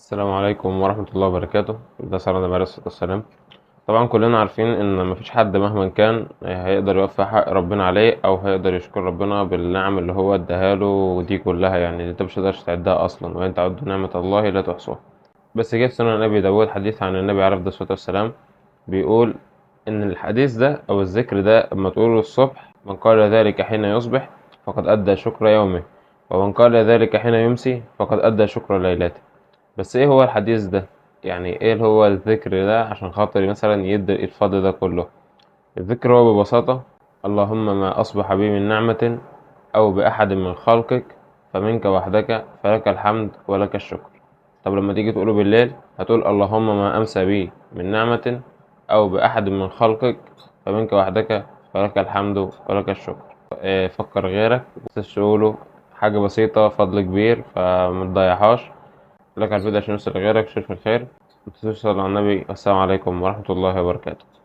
السلام عليكم ورحمة الله وبركاته. ده سنة النبي عليه الصلاة والسلام. طبعا كلنا عارفين إن مفيش حد مهما كان هيقدر يوفي حق ربنا عليه أو هيقدر يشكر ربنا بالنعم اللي هو اداهاله دي كلها، يعني انت مش هتقدرش تعدها أصلا، وإن تعدوا نعمة الله لا تحصوها. بس جه في سنة النبي داود حديث عن النبي عليه الصلاة والسلام بيقول إن الحديث ده أو الذكر ده أما تقوله الصبح، من قال ذلك حين يصبح فقد أدى شكر يومه، ومن قال ذلك حين يمسي فقد أدى شكر ليلته. بس ايه هو الحديث ده؟ يعني ايه هو الذكر ده عشان خاطر مثلا يدي الفضل ده كله؟ الذكر هو ببساطة: اللهم ما أصبح بي من نعمة أو بأحد من خلقك فمنك وحدك فلك الحمد ولك الشكر. طب لما تيجي تقوله بالليل هتقول: اللهم ما أمسى بي من نعمة أو بأحد من خلقك فمنك وحدك فلك الحمد ولك الشكر. فكر غيرك، بس تقوله حاجة بسيطة فضل كبير فمتضيعهاش. لك على الفيديو عشان يوصل لغيرك. شوف الخير، متنسوش تصلوا على النبي. السلام عليكم ورحمة الله وبركاته.